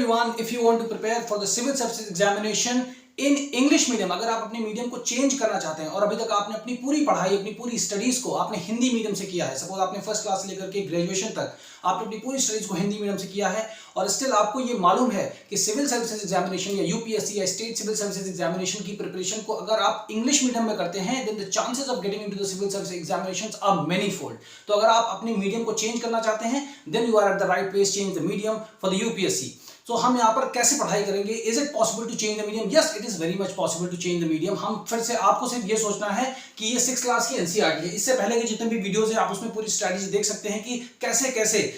everyone, if you want to prepare for the civil services examination in English medium, अगर आप अपने medium को change करना चाहते हैं और अभी तक आपने अपनी पूरी पढ़ाई, अपनी पूरी स्टडीज को आपने हिंदी मीडियम से किया है, सपोज आपने फर्स्ट क्लास से लेकर के ग्रेजुएशन तक आपने अपनी पूरी स्टडीज को हिंदी मीडियम से किया है और स्टिल आपको ये मालूम है कि सिविल सर्विसेज एग्जामिनेशन या यूपीएससी या स्टेट सिविल सर्विसेज एग्जामिनेशन की प्रिपरेशन को अगर आप इंग्लिश मीडियम में करते हैं then the chances of getting into the civil services examinations are manifold. तो अगर आप अपने मीडियम को चेंज करना चाहते हैं then you are at the right place, change the medium for the UPSC. तो हम यहाँ पर कैसे पढ़ाई करेंगे? Is it possible to change the medium? Yes, it is very much possible to change the medium. हम फिर से आपको सिर्फ ये सोचना है कि ये 6 क्लास की एनसीईआरटी है। इससे पहले के जितने भी वीडियोस हैं आप उसमें पूरी स्ट्रैटेजी देख सकते हैं कि कैसे कैसे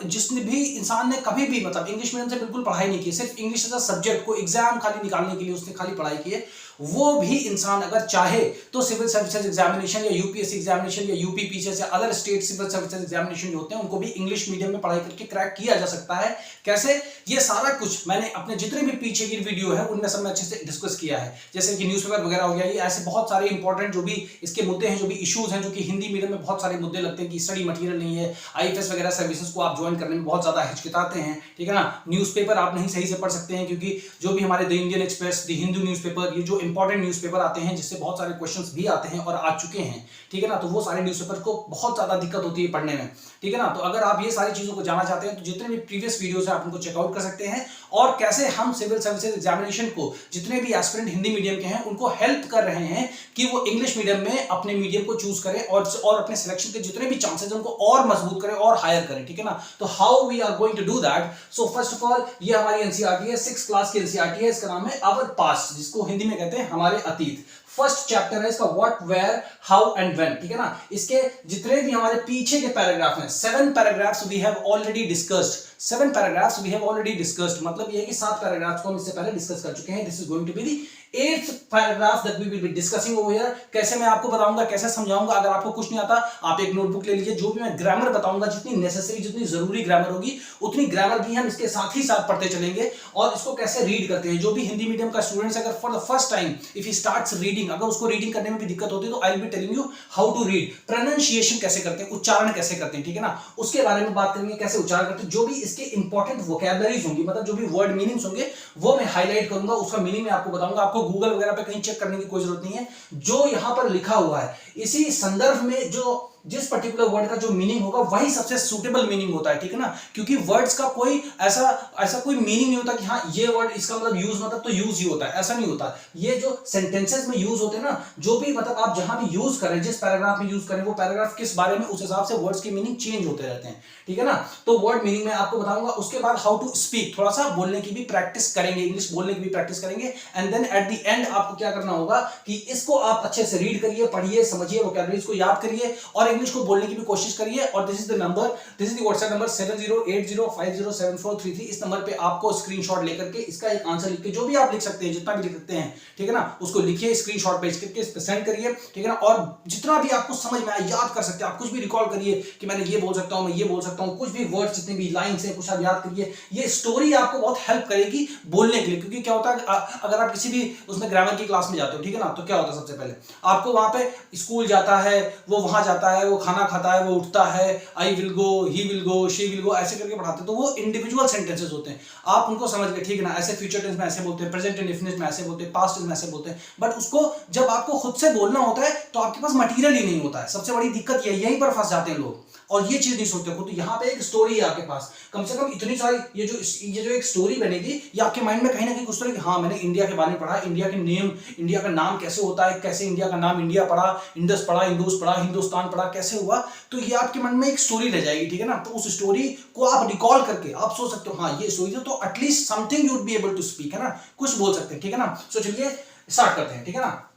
जिसने भी इंसान ने कभी भी मतलब इंग्लिश मीडियम से बिल्कुल पढ़ाई नहीं की, सिर्फ इंग्लिश एज अ सब्जेक्ट को एग्जाम खाली निकालने के लिए उसने खाली पढ़ाई की है, वो भी इंसान अगर चाहे तो सिविल सर्विसेज एग्जामिनेशन या यूपीएससी एग्जामिनेशन या यूपीपीसीएस या other state civil services examination जो होते हैं उनको भी इंग्लिश मीडियम में पढ़ाई करके क्रैक किया जा सकता है। कैसे? ये सारा कुछ मैंने अपने जितने भी पीछे की वीडियो है उनमें सब में अच्छे से डिस्कस किया है, जैसे कि न्यूज़पेपर वगैरह हो गया, ये ऐसे बहुत सारे इंपॉर्टेंट जो भी इसके मुद्दे हैं, जो भी इश्यूज हैं, जो कि हिंदी मीडियम में बहुत सारे मुद्दे लगते हैं कि स्टडी मटेरियल नहीं है, आईएफएस वगैरह सर्विसेज को आप ज्वाइन करने में बहुत ज्यादा हिचकिचाते हैं, ठीक है ना। न्यूज़पेपर आप नहीं सही से पढ़ सकते हैं क्योंकि जो भी हमारे the Indian express, the Hindu newspaper, ये जो इंपॉर्टेंट न्यूज़पेपर आते हैं जिससे बहुत सारे क्वेश्चंस भी आते हैं और आ चुके हैं, ठीक है ना, तो वो सारे न्यूज़पेपर को बहुत ज्यादा दिक्कत होती है पढ़ने में, ठीक है ना। तो अगर आप ये सारी चीजों को जानना चाहते हैं तो जितने भी प्रीवियस वीडियोस हैं आप उनको चेकआउट कर सकते हैं और कैसे हम सिविल सर्विसेज एग्जामिनेशन को जितने भी एस्पिरेंट हिंदी मीडियम के हैं उनको हेल्प कर रहे हैं कि वो इंग्लिश मीडियम में अपने मीडियम को चूज करें और अपने सिलेक्शन के जितने भी चांसेस हैं उनको और मजबूत करें और हायर करें, ठीक है ना। तो how we are going to do that? So first of all ये हमारी एनसीईआरटी है, 6 क्लास की एनसीईआरटी है, इसका नाम है आवर पास्ट, जिसको हिंदी में कहते हैं हमारे अतीत। फर्स्ट चैप्टर है इसका what, where, how and when, ठीक है ना। इसके जितने भी हमारे पीछे के पैराग्राफ हैं, 7 paragraphs we have already discussed, 7 paragraphs we have already discussed, मतलब ये है कि 7 पैराग्राफ्स को हम इससे पहले डिस्कस कर चुके हैं। This is going to be the 8th paragraph that we will be discussing over here. कैसे मैं आपको बताऊंगा, कैसे समझाऊंगा? अगर आपको कुछ नहीं आता आप एक नोटबुक ले लीजिए, जो भी मैं ग्रामर बताऊंगा, जितनी नेसेसरी, जितनी जरूरी ग्रामर होगी उतनी ग्रामर भी हम इसके साथ ही साथ पढ़ते चलेंगे और इसको कैसे रीड करते हैं। जो भी हिंदी मीडियम का स्टूडेंट्स अगर for the first time if he starts reading, अगर उसको रीडिंग करने में भी दिक्कत होती है तो I will be telling you how to read, pronunciation कैसे करते हैं, उच्चारण कैसे करते हैं, ठीक है ना, उसके बारे में बात करेंगे, कैसे उच्चारण करते हैं। जो भी इसके इंपॉर्टेंट वोकैबुलरीज होंगी, मतलब जो भी वर्ड मीनिंग्स होंगे वो मैं हाईलाइट करूंगा, उसका मीनिंग मैं आपको बताऊंगा। आपको गूगल वगैरह पे चेक करने की कोई जरूरत नहीं है, जो यहां पर लिखा हुआ है इसी संदर्भ में जो जिस पर्टिकुलर वर्ड का जो मीनिंग होगा वही सबसे सूटेबल मीनिंग होता है, ठीक है ना। क्योंकि वर्ड्स का कोई ऐसा कोई मीनिंग नहीं होता कि हाँ ये वर्ड इसका मतलब यूज मतलब तो यूज ही होता है, ऐसा नहीं होता। ये जो सेंटेंसेस में यूज होते हैं ना, जो भी मतलब आप जहां भी यूज करें, जिस पैराग्राफ में यूज करें, वो पैराग्राफ किस बारे में, उस हिसाब से वर्ड्स की मीनिंग चेंज होते रहते हैं, ठीक है ना। तो वर्ड मीनिंग मैं आपको बताऊंगा, उसके बाद हाउ टू स्पीक, थोड़ा सा बोलने की भी प्रैक्टिस करेंगे, इंग्लिश बोलने की भी प्रैक्टिस करेंगे, and then at the end आपको क्या करना होगा कि इसको आप अच्छे से रीड करिए, पढ़िए, समझिए, वोकैबुलरीज को याद करिए और इंग्लिश को बोलने की भी कोशिश करिए। और this is the number, this is the WhatsApp number 7080507433। इस नंबर पे आपको स्क्रीनशॉट लेकर के इसका एक आंसर लिख के, जो भी आप लिख सकते हैं, जितना भी लिख सकते हैं, ठीक है ना, उसको लिखिए, स्क्रीनशॉट पे करके सेंड करिए, ठीक है ना। और जितना भी आपको समझ में आए, याद कर सकते हैं आप, कुछ भी रिकॉल करिए कि मैंने ये बोल सकता हूं, मैं ये बोल सकता हूं, कुछ भी वर्ड, जितने भी लाइन्स हैं, कुछ आप याद करिए। ये स्टोरी आपको बहुत हेल्प करेगी बोलने के लिए, क्योंकि क्या होता है अगर आप किसी भी उसमें ग्रामर की क्लास में जाते हो, ठीक है ना, तो क्या होता है, सबसे पहले आपको वहां पे स्कूल जाता है, वो वहां जाता है, वो खाना खाता है, वो उठता है, I will go, he will go, she will go, ऐसे करके पढ़ाते हैं। तो वो इंडिविजुअल सेंटेंसेस होते हैं, आप उनको समझ गए, ठीक है ना। ऐसे फ्यूचर टेंस में ऐसे बोलते हैं, प्रेजेंट इंडेफिनिट में ऐसे बोलते हैं, पास्ट टेंस में ऐसे बोलते हैं, बट उसको जब आपको खुद से बोलना होता है तो आपके पास मटेरियल ही नहीं होता है। सबसे बड़ी दिक्कत यहीं पर फंस जाते हैं लोग और ये चीज नहीं सोचते खुद। तो यहाँ पे एक स्टोरी है आपके पास, कम से कम इतनी सारी, ये जो एक स्टोरी बनेगी, ये आपके माइंड में कहीं ना कहीं कुछ तरह की, हाँ मैंने इंडिया के बारे में पढ़ा, इंडिया के नेम, इंडिया का नाम कैसे होता है, कैसे इंडिया का नाम इंडिया पढ़ा, इंडस पढ़ा, इंडोस पढ़ा, हिंदुस्तान पढ़ा, कैसे हुआ, तो ये आपके मन में एक स्टोरी रह जाएगी, ठीक है ना। तो उस स्टोरी को आप रिकॉल करके आप सोच सकते हो, हाँ ये स्टोरी तो at least something you would be able to speak, है ना, कुछ बोल सकते हैं, ठीक है ना। सो चलिए स्टार्ट करते हैं, ठीक है ना।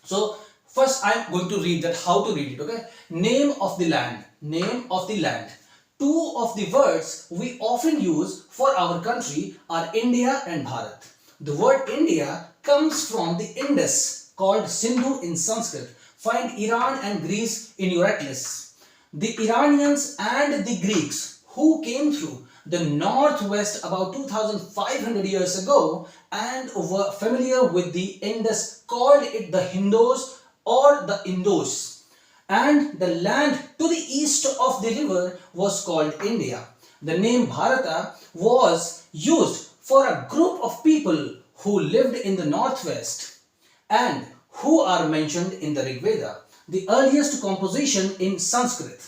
सो first I am going to read that, how to read it, okay. Name of the land, name of the land. Two of the words we often use for our country are India and Bharat. The word India comes from the Indus, called Sindhu in Sanskrit. Find Iran and Greece in your atlas. The Iranians and the Greeks who came through the northwest about 2500 years ago and were familiar with the Indus called it the Hindus or the Indus, and the land to the east of the river was called India. The name Bharata was used for a group of people who lived in the northwest and who are mentioned in the Rig Veda. The earliest composition in Sanskrit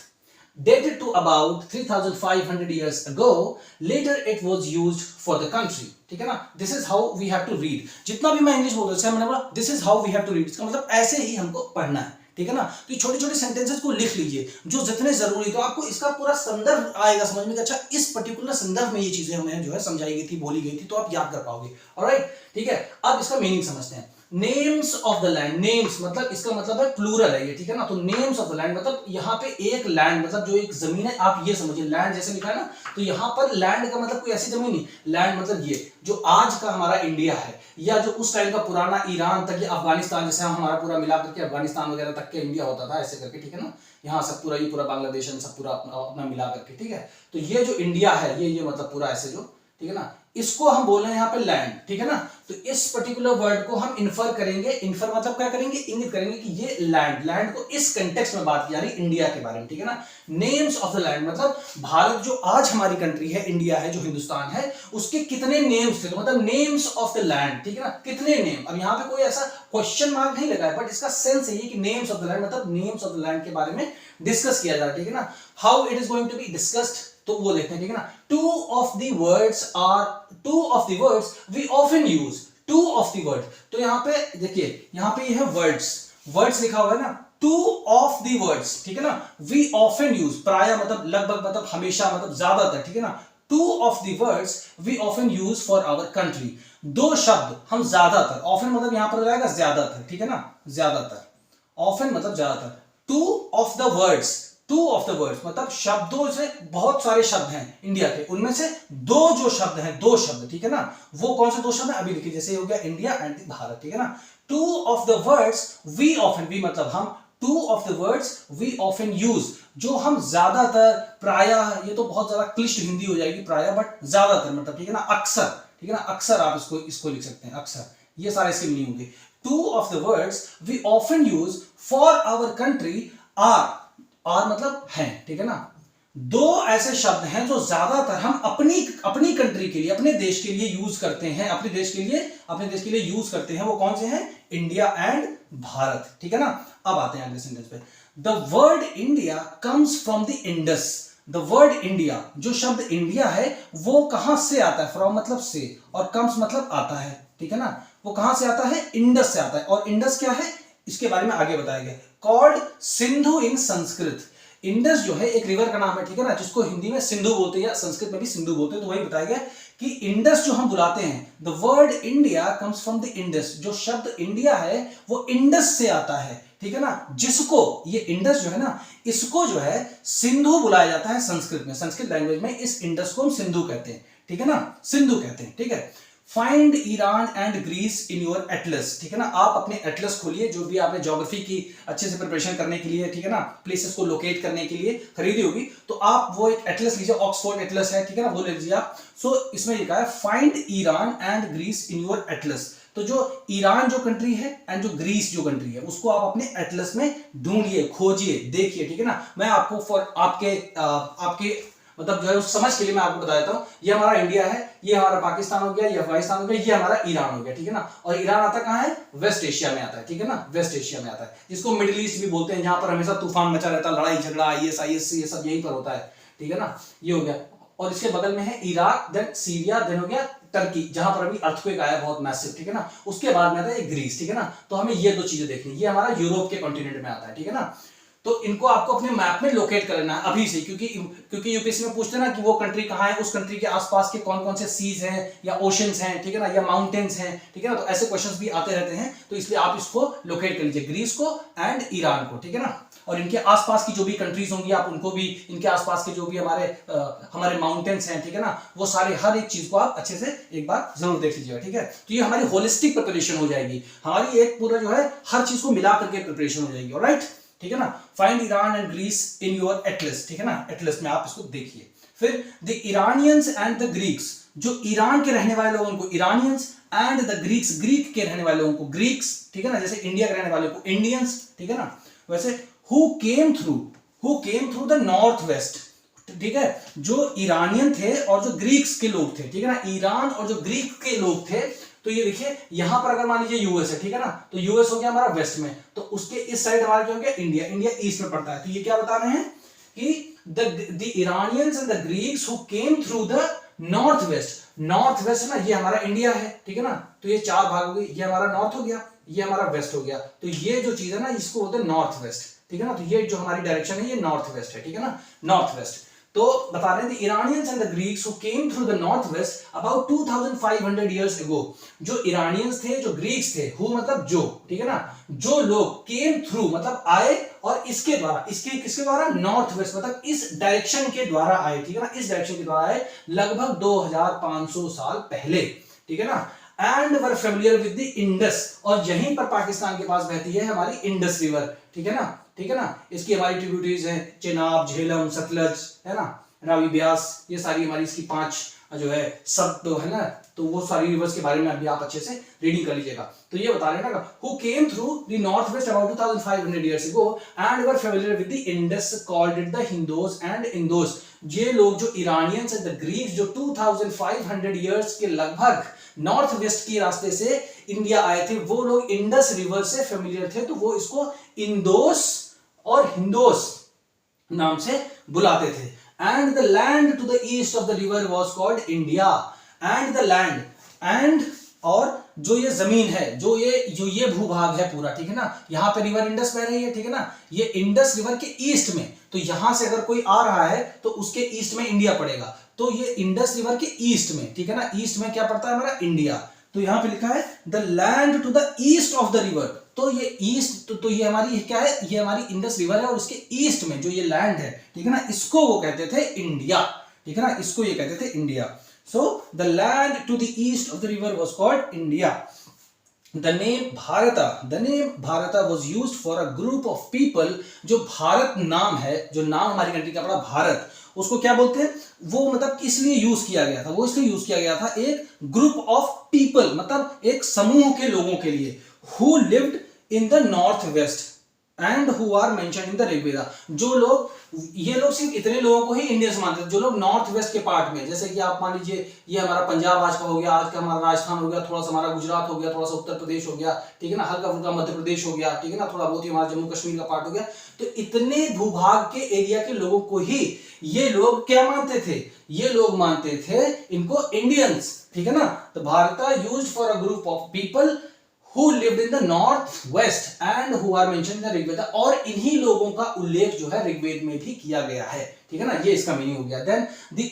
dated to about 3500 years ago. Later it was used for the country. ठीक है ना, this is how we have to read. जितना भी मैं English बोल रहा हूँ मैंने बोला this is how we have to read, इसका मतलब ऐसे ही हमको पढ़ना है. ठीक है ना, तो छोटे छोटे सेंटेंसेस को लिख लीजिए जो जितने जरूरी, तो आपको इसका पूरा संदर्भ आएगा समझ में कि अच्छा इस पर्टिकुलर संदर्भ में ये चीजें हमें जो है समझाई गई थी, बोली गई थी, तो आप याद कर पाओगे. ऑलराइट, ठीक है. अब इसका मीनिंग समझते हैं. Names of the land, names मतलब इसका मतलब है प्लूरल है ये. ठीक है ना, तो नेम्स ऑफ द लैंड मतलब यहाँ पे एक लैंड मतलब जो एक जमीन है, आप ये समझिए लैंड जैसे लिखा है ना, तो यहाँ पर लैंड का मतलब कोई ऐसी जमीन नहीं. लैंड मतलब ये जो आज का हमारा इंडिया है, या जो उस टाइम का पुराना ईरान तक या अफगानिस्तान, जैसे हमारा पूरा मिला करके अफगानिस्तान वगैरह तक के इंडिया होता था ऐसे करके. ठीक है ना, यहाँ सब पूरा ये पूरा बांग्लादेश सब पूरा अपना मिला करके. ठीक है, तो ये जो इंडिया है ये मतलब पूरा ऐसे जो, ठीक है ना, इसको हम बोल रहे हैं यहाँ पे लैंड. ठीक है ना, तो इस पर्टिकुलर वर्ड को हम इन्फर करेंगे. इन्फर मतलब क्या करेंगे, इंगित करेंगे कि ये लैंड, लैंड को इस कंटेक्स्ट में बात की जा रही है इंडिया के बारे में. ठीक है ना, नेम्स ऑफ द लैंड मतलब भारत जो आज हमारी कंट्री है, इंडिया है, जो हिंदुस्तान है, उसके कितने नेम्स थे, तो मतलब नेम्स ऑफ द लैंड. ठीक है ना, कितने नेम. अब यहाँ पे कोई ऐसा क्वेश्चन मार्क नहीं लगा है, बट इसका सेंस है कि नेम्स ऑफ द लैंड मतलब नेम्स ऑफ द लैंड के बारे में डिस्कस किया जा रहा है. ठीक है ना, how it is going to be discussed, तो वो देखते हैं. ठीक है ना, two of the words we often use, two of the word. तो यहाँ पे देखिए, यहाँ पे ये है वर्ड्स लिखा हुआ है ना, टू ऑफ द वर्ड्स. ठीक है ना, वी ऑफन यूज, प्राय मतलब लगभग मतलब हमेशा मतलब ज्यादातर. ठीक है ना, two of the words we often use for our country. दो शब्द हम ज्यादातर, ऑफन मतलब यहां पर जाएगा ज्यादातर. ठीक है ना, ज्यादातर, ऑफन मतलब ज्यादातर. To of the words, to of the words मतलब शब्दों से, बहुत सारे शब्द हैं इंडिया के, उनमें से दो जो शब्द हैं, दो शब्द. ठीक है ना, वो कौन से दो शब्द हैं अभी लिखिए, जैसे हो गया इंडिया एंड भारत. ठीक है ना, two of the words we often, we मतलब हम, two of the words we often use, जो हम ज्यादातर, प्रायः, ये तो बहुत ज्यादा क्लिष्ट हिंदी हो जाएगी प्रायः, बट ज्यादातर मतलब. ठीक है ना, अक्सर. ठीक है ना, अक्सर आप इसको लिख सकते हैं, अक्सर. ये सारे इसके मीनिंग होंगे. Two of the words we often use for our country are मतलब हैं. ठीक है ना, दो ऐसे शब्द हैं जो ज्यादातर हम अपनी कंट्री के लिए, अपने देश के लिए यूज करते हैं, अपने देश के लिए यूज करते हैं. वो कौन से हैं, इंडिया एंड भारत. ठीक है ना, अब आते हैं अगले सेंटेंस पे. The word India comes from the Indus. The word India, जो शब्द इंडिया है वो कहां से आता है, फ्रॉम मतलब से, और कम्स मतलब आता है. ठीक है ना, वो कहां से आता है, इंडस से आता है. और इंडस क्या है, इसके बारे में आगे बताया गया. कॉल्ड सिंधु इन संस्कृत. इंडस जो है एक रिवर का नाम है. ठीक है ना, जिसको हिंदी में सिंधु बोलते हैं या संस्कृत में भी सिंधु बोलते हैं. तो वही बताया गया कि इंडस जो हम बुलाते हैं, the word India comes from the Indus. जो शब्द इंडिया है वो इंडस से आता है. ठीक है ना, जिसको ये इंडस जो है ना, इसको जो है सिंधु बुलाया जाता है संस्कृत में. संस्कृत लैंग्वेज में इस इंडस को हम सिंधु कहते हैं. ठीक है ना, सिंधु कहते हैं. ठीक है, find Iran and Greece in your atlas. ठीक है ना, आप अपने एटलस खोलिए, जो भी आपने ज्योग्राफी की अच्छे से प्रिपरेशन करने के लिए, ठीक है ना, प्लेसेस को लोकेट करने के लिए खरीदी होगी, तो आप वो एक एटलस लीजिए, ऑक्सफोर्ड एटलस है. ठीक है ना, वो ले लीजिए आप. सो इसमें लिखा है find Iran and Greece in your atlas. तो जो ईरान जो कंट्री है एंड जो ग्रीस जो कंट्री है, उसको आप अपने एटलस में ढूंढिए, खोजिए, देखिए. ठीक है ना, मैं आपको फॉर आपके मतलब जो है उस समझ के लिए मैं आपको बता देता हूं. ये हमारा इंडिया है, ये हमारा पाकिस्तान हो गया, ये अफगानिस्तान हो गया, ये हमारा ईरान हो गया. ठीक है ना, और ईरान आता कहां है, वेस्ट एशिया में आता है. ठीक है ना, वेस्ट एशिया में आता है, जिसको मिडिल ईस्ट भी बोलते हैं, जहां पर हमेशा तूफान मचा रहता है, लड़ाई झगड़ा, IS ये सब यहीं पर होता है. ठीक है ना, ये हो गया. और इसके बगल में है इराक, देन सीरिया, देन हो गया टर्की, जहां पर अभी अर्थक्वेक आया बहुत मैसिव. ठीक है ना, उसके बाद में आता है ग्रीस. ठीक है ना, तो हमें ये दो चीजें देखनी. ये हमारा यूरोप के कॉन्टिनेंट में आता है. ठीक है ना, तो इनको आपको अपने मैप में लोकेट कर लेना है अभी से, क्योंकि यूपीएससी में पूछते हैं ना कि वो कंट्री कहाँ है, उस कंट्री के आसपास के कौन कौन से सीज हैं या ओशंस हैं. ठीक है ना, या माउंटेन्स हैं. ठीक है ना, तो ऐसे क्वेश्चंस भी आते रहते हैं. तो इसलिए आप इसको लोकेट कर लीजिए, ग्रीस को एंड ईरान को. ठीक है ना, और इनके आसपास की जो भी कंट्रीज होंगी आप उनको भी, इनके आसपास के जो भी हमारे माउंटेन्स हैं, ठीक है ना, वो सारे हर एक चीज को आप अच्छे से एक बार जरूर देख लीजिएगा. ठीक है, तो ये हमारी होलिस्टिक प्रिपरेशन हो जाएगी, हमारी एक पूरा जो है हर चीज को मिला करके प्रिपरेशन हो जाएगी. ऑलराइट, ठीक है ना. Find Iran and Greece in your atlas. ठीक है ना, एटलस में आप इसको देखिए. फिर the Iranians and the Greeks, जो ईरान के रहने वाले लोगों को Iranians, and the Greeks, Greek के रहने वाले लोगों को ग्रीक्स. ठीक है ना, जैसे इंडिया के रहने वाले को इंडियंस. ठीक है ना, वैसे who came through the north waste. ठीक है, जो ईरानियन थे और जो ग्रीक्स के लोग थे, ठीक है ना, ईरान और जो ग्रीक के लोग थे, तो ये देखिए यहां पर अगर मान लीजिए यूएस है, ठीक है ना, तो यूएस हो गया हमारा वेस्ट में, तो उसके इस साइड हमारा क्या हो गया इंडिया, इंडिया ईस्ट में पड़ता है। तो ये क्या बता रहे हैं कि the Iranians and the Greeks who came through the north west, north west ना ये हमारा इंडिया है, ठीक है ना, तो ये चार भाग हो गए, ये हमारा नॉर्थ हो गया, ये हमारा वेस्ट हो गया, तो ये जो चीज है ना इसको बोलते हैं नॉर्थ वेस्ट, ठीक है ना, तो ये जो हमारी डायरेक्शन है ये नॉर्थ वेस्ट है, ठीक है ना, नॉर्थ वेस्ट। तो बता रहे थे Iranians and the Greeks who came through the north west about 2500 years अगो, जो इरानियंस थे, जो ग्रीक्स थे, हु मतलब जो, ठीक है ना, जो लोग केम थ्रू मतलब आए, और इसके द्वारा, इसके किसके द्वारा, नॉर्थ वेस्ट मतलब इस डायरेक्शन के द्वारा आए, ठीक है ना, इस डायरेक्शन के द्वारा आए लगभग 2500 साल पहले, ठीक है ना, and were familiar with the Indus, और यहीं पर पाकिस्तान के पास बहती है हमारी इंडस रिवर, ठीक है ना, ठीक है ना, इसकी हमारी ट्रिब्यूटरीज हैं चेनाब, झेलम, सतलज, है ना, रावी, ब्यास, ये सारी हमारी इसकी 5 जो है सब तो है ना, तो वो सारी रिवर्स के बारे में अभी आप अच्छे से रीडिंग कर लीजिएगा। तो ये बता रहे हैं ना, who came through the north west about 2500 years ago and were familiar with the Indus called it the Hindos and Indos, ये लोग जो ईरानियंस एंड द ग्रीक्स जो 2500 इयर्स के लगभग नॉर्थ वेस्ट के रास्ते से इंडिया आए थे, वो लोग इंडस रिवर से फेमिलियर थे, तो वो इसको इंदोस और हिंदोस नाम से बुलाते थे। And the land to the east of the river was called India, and the land, and और जो ये जमीन है, जो ये भूभाग है पूरा, ठीक है ना, यहाँ पे रिवर इंडस बह रही है, ठीक है ना, ये इंडस रिवर के ईस्ट में, तो यहां से अगर कोई आ रहा है तो उसके ईस्ट में इंडिया पड़ेगा, तो ये इंडस रिवर के ईस्ट में, ठीक है ना, ईस्ट में क्या पड़ता है हमारा इंडिया, तो यहां पे लिखा है the land to the east of the river, तो ये ईस्ट, तो ये हमारी क्या है, ये हमारी इंडस रिवर है, और इसके ईस्ट में जो ये लैंड है, ठीक है ना, इसको वो कहते थे इंडिया, ठीक है ना, इसको ये कहते थे India. So the land to the east of the river was called India. The name Bharata was used for a group of people, जो भारत नाम है, जो नाम हमारी कंट्री का पड़ा भारत, उसको क्या बोलते हैं, वो मतलब इसलिए यूज किया गया था, वो इसलिए यूज किया गया था एक ग्रुप ऑफ पीपल मतलब एक समूह के लोगों के लिए, who lived in the north west and who are mentioned in the Rigveda, जो लोग, ये लोग सिर्फ इतने लोगों को ही इंडियंस मानते थे जो लोग नॉर्थ वेस्ट के पार्ट में, जैसे कि आप मान लीजिए ये हमारा पंजाब आज का हो गया, आज का हमारा राजस्थान हो गया, थोड़ा सा हमारा गुजरात हो गया, थोड़ा सा उत्तर प्रदेश हो गया, ठीक है ना, हल्का फुल्का मध्य प्रदेश हो गया, ठीक है ना, थोड़ा बहुत ही हमारा जम्मू कश्मीर का पार्ट हो गया, तो इतने भूभाग के एरिया के लोगों को ही ये लोग क्या मानते थे, ये लोग मानते थे इनको इंडियंस, ठीक है ना। तो Bharat used for a group of people who lived in the north west and who are mentioned in the Rigveda, और इन्हीं लोगों का उल्लेख जो है ऋग्वेद में भी किया गया है, ठीक है ना, ये इसका मीनिंग हो गया। then the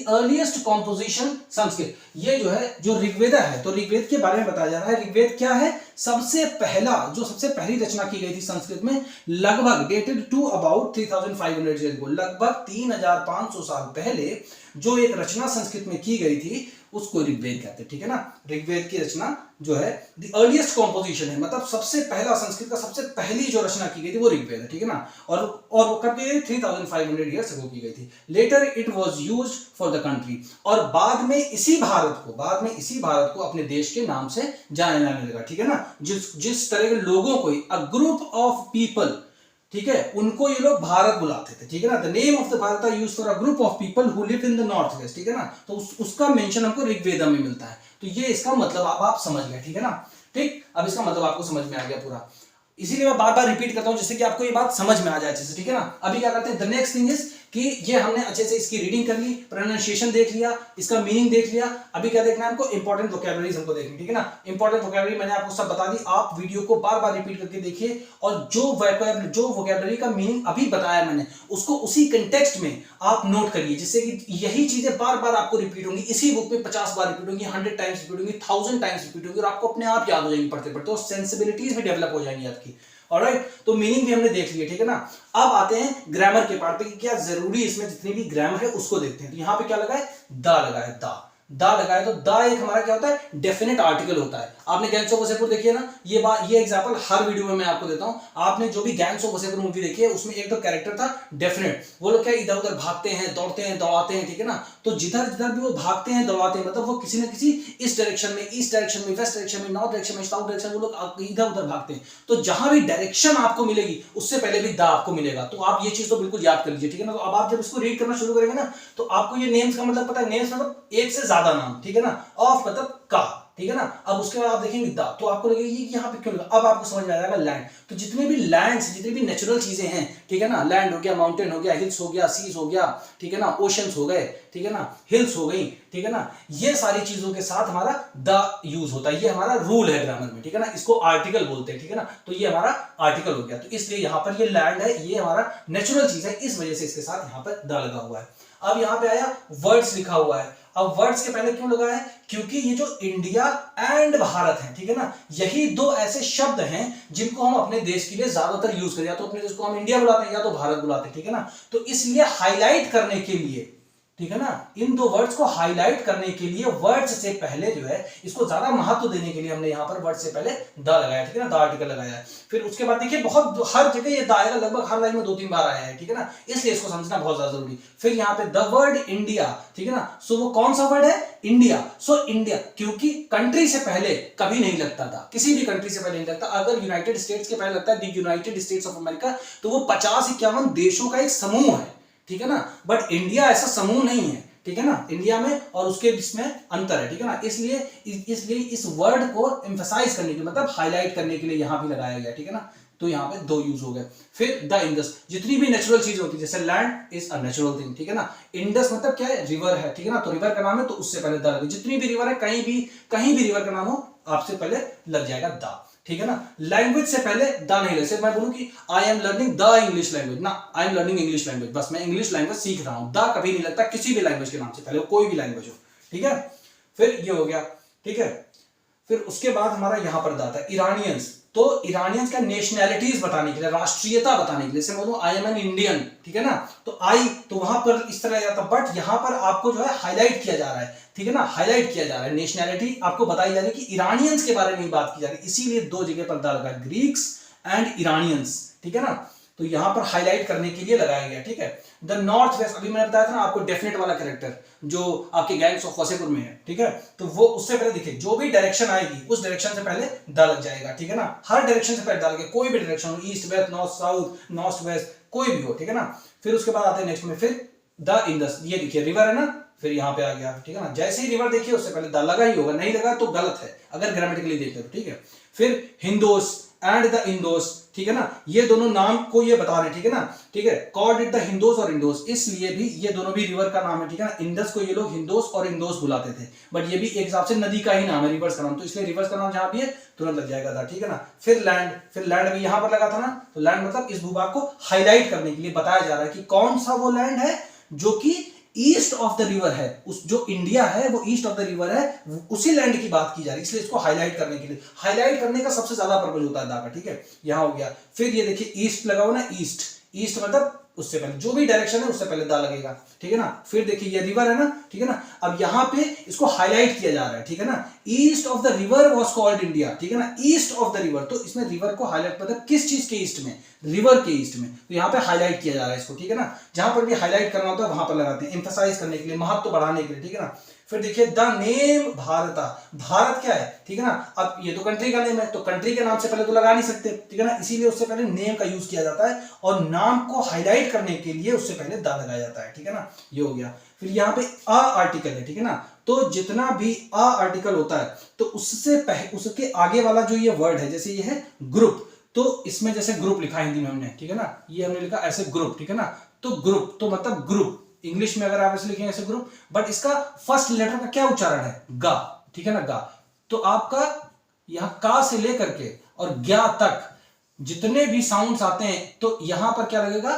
earliest composition Sanskrit, ये जो है जो ऋग्वेदा है, तो ऋग्वेद के बारे में बताया जा रहा है, ऋग्वेद क्या है, सबसे पहली रचना की गई थी संस्कृत में, लगभग dated to about 3500 years ago, लगभग 3500 साल पहले जो एक रचना संस्कृत में की गई थी उसको ऋग्वेद कहते हैं, ठीक है ना। ऋग्वेद की रचना जो है द अर्लीस्ट कॉम्पोजिशन है, मतलब सबसे पहला संस्कृत का सबसे पहली जो रचना की गई थी वो ऋग्वेद है, ठीक है ना, और वो कब की गई, 3500 ईयर्स अगो की गई थी। Later it was used for the country, और बाद में इसी भारत को अपने देश के नाम से जाना जाने लगा, ठीक है ना। जिस तरह के लोगों को, अ ग्रुप ऑफ पीपल, ठीक है, उनको ये लोग भारत बुलाते थे, ठीक है ना। The name of the Bharat used for a group of people who lived in the north waste, ठीक है ना, तो उसका मेंशन हमको ऋग्वेद में मिलता है, तो ये इसका मतलब आप समझ गए, ठीक है ना। ठीक, अब इसका मतलब आपको समझ में आ गया पूरा, इसीलिए मैं बार बार रिपीट करता हूं जिससे कि आपको ये बात समझ में आ जाए अच्छे से, ठीक है ना। अभी क्या करते हैं, द नेक्स्ट थिंग इज कि ये हमने अच्छे से इसकी रीडिंग कर ली, प्रोनाउंसिएशन देख लिया, इसका मीनिंग देख लिया, अभी क्या देखना है हमको, इंपॉर्टेंट वोकैबुलरीज हमको देखनी, ठीक है ना। इंपॉर्टेंट वोकैबुलरी मैंने आपको सब बता दी, आप वीडियो को बार बार रिपीट करके देखिए, और जो वोकैबुलरी का मीनिंग अभी बताया मैंने उसको उसी कंटेक्स्ट में आप नोट करिए, जिससे कि यही चीजें बार बार आपको रिपीट होंगी, इसी बुक में 50 बार रिपीट होंगी, 100 टाइम्स रिपीट होंगी, 1000 टाइम्स रिपीट होंगी, और आपको अपने आप याद हो जाएंगी पढ़ते पढ़ते, और सेंसिबिलिटीज भी डेवलप हो जाएंगी आपकी। ऑलराइट, तो मीनिंग भी हमने देख लिया, ठीक है ना। अब आते हैं ग्रामर के पार्ट पे कि क्या जरूरी इसमें जितनी भी ग्रामर है उसको देखते हैं। तो यहां पे क्या लगा है, दा लगा है, दा दा लगाए तो दा एक हमारा क्या होता है, डेफिनेट आर्टिकल होता है। आपने गैंग्स ऑफ वासेपुर देखी है ना, ये एग्जांपल हर वीडियो में मैं आपको देता हूं। आपने जो भी गैंग्स ऑफ वासेपुर मूवी देखी है उसमें एक तो कैरेक्टर था डेफिनेट, वो लोग क्या इधर उधर भागते हैं, दौड़ते हैं, दौड़ाते हैं, ठीक है ना। तो जिधर जिधर भी वो भागते हैं, दौड़ाते हैं, मतलब वो किसी न किसी इस डायरेक्शन में, ईस्ट डायरेक्शन में, वेस्ट डायरेक्शन में, नॉर्थ डायरेक्शन में, साउथ डायरेक्शन, वो लोग इधर उधर भागते हैं। तो जहां भी डायरेक्शन आपको मिलेगी उससे पहले भी दा आपको मिलेगा। तो आप ये चीज तो बिल्कुल याद कर लीजिए, ठीक है ना। तो अब आप जब इसको रीड करना शुरू करेंगे ना, तो आपको ये नेम्स का मतलब पता है, नेम्स मतलब एक से ज्यादा नाम, ठीक है ना, ऑफ मतलब का, ठीक है ना। अब उसके बाद आप देखेंगे दा, तो आपको लगेगा ये यहाँ पे क्यों लगा। अब आपको समझ में आ जाएगा लैंड। तो जितने भी लैंड्स, जितनी भी नेचुरल चीजें हैं, ठीक है ना, लैंड हो गया, माउंटेन हो गया, हिल्स हो गया, सीज हो गया, ठीक है ना, ओशंस हो गए, ठीक है ना, हिल्स हो गई, ठीक है ना, ये सारी चीजों के साथ हमारा द यूज होता है। ये हमारा रूल है ग्रामर में, ठीक है ना, इसको आर्टिकल बोलते हैं, ठीक है ना। तो ये हमारा आर्टिकल हो गया। तो इसलिए यहां पर ये लैंड है, ये हमारा नेचुरल चीज है, इस वजह से इसके साथ यहां पर द लगा हुआ है। अब यहां पे आया वर्ड्स लिखा हुआ है। अब वर्ड्स के पहले क्यों लगा है, क्योंकि ये जो इंडिया एंड भारत है, ठीक है ना, यही दो ऐसे शब्द हैं जिनको हम अपने देश के लिए ज्यादातर यूज करते हैं। या तो अपने देश को हम इंडिया बुलाते हैं या तो भारत बुलाते हैं, ठीक है ना। तो इसलिए हाईलाइट करने के लिए, ठीक है ना, इन दो वर्ड्स को हाईलाइट करने के लिए वर्ड्स से पहले जो है, इसको ज्यादा महत्व देने के लिए हमने यहां पर वर्ड से पहले द लगाया, ठीक है ना, द आर्टिकल लगाया है। फिर उसके बाद देखिए बहुत हर जगह ये द आएगा, लगभग हर लाइन में 2-3 बार आया है, ठीक है ना, इसलिए इसको समझना बहुत ज्यादा जरूरी। फिर यहाँ पे द वर्ड इंडिया, ठीक है ना, सो वो कौन सा वर्ड है, इंडिया। सो इंडिया, क्योंकि कंट्री से पहले कभी नहीं लगता था, किसी भी कंट्री से पहले नहीं लगता। अगर यूनाइटेड स्टेट्स के पहले लगता है the United states of America, तो वो 50-51 देशों का एक समूह है, ठीक है ना। बट इंडिया ऐसा समूह नहीं है, ठीक है ना, इंडिया में और उसके बीच में अंतर है, ठीक है ना। इसलिए इस वर्ड को एम्फसाइज करने के लिए, मतलब हाईलाइट करने के लिए यहां भी लगाया गया, ठीक है ना। तो यहां पे दो यूज हो गए। फिर द इंडस, जितनी भी नेचुरल चीज होती है, जैसे land is a natural thing, ठीक है ना। इंडस मतलब क्या है, रिवर है, ठीक है ना। तो रिवर का नाम है, तो उससे पहले द लगे। जितनी भी रिवर है, कहीं भी रिवर का नाम हो, आपसे पहले लग जाएगा द, ठीक है ना। लैंग्वेज से पहले द नहीं लगे। मैं बोलूं कि I am learning the English language, ना, I am learning English language, बस मैं इंग्लिश लैंग्वेज सीख रहा हूं। द कभी नहीं लगता किसी भी लैंग्वेज के नाम से पहले, कोई भी लैंग्वेज हो, ठीक है। फिर ये हो गया, ठीक है। फिर उसके बाद हमारा यहां पर आता है इरानियंस। तो इरानियंस का नेशनैलिटीज बताने के लिए, राष्ट्रीयता बताने के लिए, जैसे बोलूं आई एम एन इंडियन, ठीक है ना, तो आई, तो वहां पर इस तरह जाता। बट यहां पर आपको जो है हाईलाइट किया जा रहा है, ठीक है ना, हाईलाइट किया जा रहा है, नेशनैलिटी आपको बताई जा रही है कि इरानियंस के बारे में बात की जा रही है, इसीलिए दो जगह पर दा लगा, ग्रीक्स एंड इरानियंस, ठीक है ना। तो यहां पर हाईलाइट करने के लिए लगाया गया, ठीक है। द नॉर्थ वेस्ट, अभी मैंने बताया था ना आपको, डेफिनेट वाला कैरेक्टर जो आपके गैंग्स ऑफ वासेपुर में है, ठीक है। तो वो उससे पहले देखिए, जो भी डायरेक्शन आएगी उस डायरेक्शन से पहले द लग जाएगा, ठीक है ना। हर डायरेक्शन से पहले द लगे, कोई भी डायरेक्शन हो, east west, north south, north west, कोई भी हो, ठीक है ना। फिर उसके बाद आते हैं नेक्स्ट में, फिर द इंडस, ये देखिए रिवर है ना, फिर यहां पे आ गया, ठीक है ना। जैसे ही रिवर देखिए उससे पहले द लगा ही होगा, नहीं लगा तो गलत है, अगर ग्रामेटिकली देखते तो, ठीक है। फिर हिंदोस एंड द इंडोस, ठीक है ना, ये दोनों नाम को ये बता रहे हैं, ठीक है ना, ठीक है। कॉल्ड इट द हिंदोस और इंडोस, इसलिए भी ये दोनों भी रिवर का नाम है, ठीक है ना। इंडस को ये लोग हिंदोस और इंडोस बुलाते थे, बट ये भी एक हिसाब से नदी का ही नाम है, रिवर्स का नाम, तो इसलिए रिवर्स का नाम जहां भी है तुरंत लग जाएगा था, ठीक है ना। फिर लैंड भी यहां पर लगा था ना, तो लैंड मतलब इस भूभाग को हाईलाइट करने के लिए बताया जा रहा है कि कौन सा वो लैंड है जो कि ईस्ट ऑफ द रिवर है, उस जो इंडिया है वो ईस्ट ऑफ द रिवर है, उसी लैंड की बात की जा रही है, इसलिए इसको हाईलाइट करने के लिए, हाईलाइट करने का सबसे ज्यादा पर्पज होता है दा का, ठीक है। यहां हो गया। फिर ये देखिए ईस्ट लगा हुआ ना, ईस्ट मतलब उससे पहले जो भी डायरेक्शन है उससे पहले दा लगेगा, ठीक है ना। फिर देखिए ये रिवर है ना, ठीक है ना। अब यहां पे इसको हाईलाइट किया जा रहा है, ठीक है ना। East of the river was called India, ठीक है ना, ईस्ट ऑफ द रिवर, तो इसमें रिवर को हाईलाइट, मतलब किस चीज के ईस्ट में, रिवर के ईस्ट में, तो यहां पे हाईलाइट किया जा रहा है इसको, ठीक है ना। जहां पर भी हाईलाइट करना होता है वहां पर लगाते हैं, एम्फसाइज करने के लिए, महत्व बढ़ाने के लिए, ठीक है ना। फिर देखिए द नेम भारता, भारत क्या है, ठीक है ना। अब ये तो कंट्री का नेम है, तो कंट्री के नाम से पहले तो लगा नहीं सकते, ठीक है ना, इसीलिए उससे पहले नेम का यूज किया जाता है, और नाम को हाईलाइट करने के लिए उससे पहले द लगाया जाता है, ठीक है ना। ये हो गया। फिर यहाँ पे अ आर्टिकल है, ठीक है ना। तो जितना भी अ आर्टिकल होता है, तो उसके आगे वाला जो ये वर्ड है, जैसे ये है ग्रुप, तो इसमें जैसे ग्रुप लिखा हिंदी में हमने, ठीक है ना, ये हमने लिखा ऐसे ग्रुप, ठीक है ना। तो ग्रुप तो मतलब ग्रुप, इंग्लिश में अगर आप ऐसे लिखेंगे ऐसे ग्रुप, बट इसका फर्स्ट लेटर का क्या उच्चारण है, गा, ठीक है ना, गा। तो आपका यहां का से लेकर के और ज्ञा तक जितने भी साउंड्स आते हैं, तो यहां पर क्या लगेगा,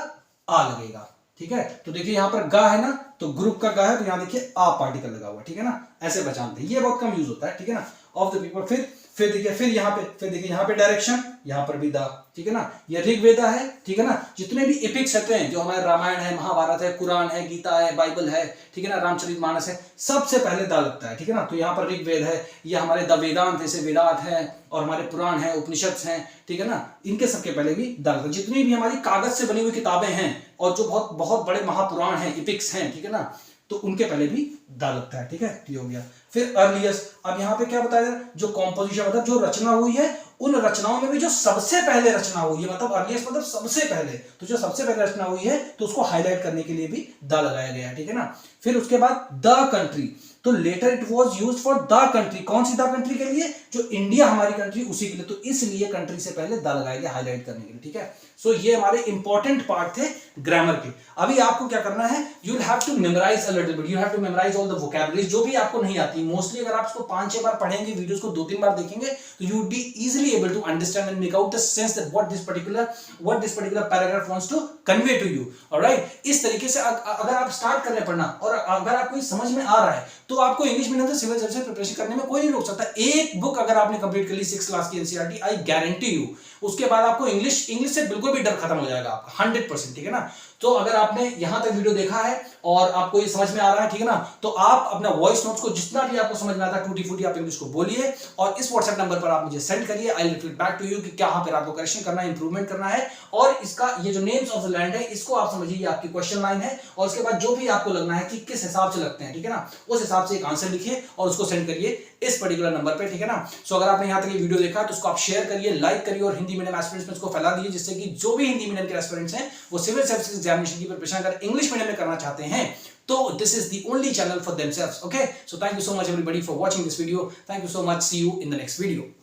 आ लगेगा, ठीक है। तो देखिए यहां पर गा है ना, तो ग्रुप का गा है, तो यहां देखिए आ पार्टिकल लगा हुआ, ठीक है ना, ऐसे पहचानते हैं, ये बहुत कम यूज होता है, ठीक है ना, ऑफ द पीपल। फिर फिर देखिए, फिर यहाँ पे डायरेक्शन, यहाँ पर भी द, ठीक है ना, ये ऋग्वेदा है, ठीक है ना। जितने भी एपिक्स होते हैं, जो हमारे रामायण है, महाभारत है, कुरान है, गीता है, बाइबल है, ठीक है ना, रामचरितमानस है, सबसे पहले द लगता है, ठीक है ना। तो यहाँ पर ऋग्वेद है, ये हमारे द वेदांत जैसे वेदांत है, और हमारे पुराण है, उपनिषद हैं, ठीक है ना, इनके सबके पहले भी द लगता है। जितनी भी हमारी कागज से बनी हुई किताबें हैं और जो बहुत बहुत बड़े महापुराण हैं, एपिक्स हैं, ठीक है ना, तो उनके पहले भी द लगता है, ठीक है। ये हो गया। फिर अर्लियस्ट, अब यहाँ पे क्या बताया, जो कॉम्पोजिशन मतलब जो रचना हुई है, उन रचनाओं में भी जो सबसे पहले रचना हुई है, मतलब अर्लियस्ट मतलब सबसे पहले, तो जो सबसे पहले रचना हुई है तो उसको हाईलाइट करने के लिए भी द लगाया गया है, ठीक है ना। फिर उसके बाद द कंट्री, तो later it was used for the country, कौन सी द कंट्री के लिए, जो इंडिया हमारी कंट्री उसी के लिए, तो इसलिए कंट्री से पहले द लगाया गया हाईलाइट करने के लिए, ठीक है। सो ये हमारे इंपॉर्टेंट पार्ट थे ग्रामर के। अभी आपको क्या करना है, you will have to memorise a little bit, you have to memorise all the vocabularies, जो भी आपको नहीं आती। मोस्टली अगर आप इसको 5-6 बार पढ़ेंगे, वीडियोस को 2-3 बार देखेंगे, तो you would be easily able to understand and make out the sense that what this particular paragraph wants to convey to you, alright. इस तरीके से अगर आप स्टार्ट कर रहे हैं पढ़ना, और अगर आपको समझ में आ रहा है, तो आपको इंग्लिश मीडियम से सिविल सर्विस प्रिपरेशन करने में कोई नहीं रोक सकता। एक बुक अगर आपने कंप्लीट कर ली 6 क्लास की एनसीईआरटी, आई गारंटी यू, उसके बाद आपको इंग्लिश से बिल्कुल भी डर खत्म हो जाएगा आपका 100%, ठीक है ना। तो अगर आपने यहां तक वीडियो देखा है और आपको ये समझ में आ रहा है, ठीक है ना, तो आप अपना वॉइस नोट्स को जितना भी आपको समझ में आता है टूटी फूटी आप इंग्लिश को बोलिए, और इस व्हाट्सएप नंबर पर आप मुझे सेंड करिए। I will reply back to you कि कहां पर आपको करेक्शन करना है, इंप्रूवमेंट करना है। और इसका ये जो नेम्स ऑफ द लैंड है, इसको आप समझिए ये आपकी क्वेश्चन लाइन है, और उसके बाद जो भी आपको लगना है कि किस हिसाब से लगते हैं, ठीक है ना, उस हिसाब से एक आंसर लिखिए और उसको सेंड करिए इस पर्टिकुलर नंबर पे, ठीक है ना। सो अगर आपने यहां तक ये वीडियो देखा तो उसको आप शेयर करिए, लाइक करिए, और हिंदी मीडियम एस्पिरेंट्स में इसको फैला दीजिए, जिससे कि जो भी हिंदी मीडियम के एस्पिरेंट्स हैं वो सिविल सर्विसेज एग्जामिनेशन की प्रिपरेशन अगर इंग्लिश मीडियम में करना चाहते हैं, तो this is the only channel for themselves, okay. So thank you so much everybody for watching this video, thank you so much, see you in the next video.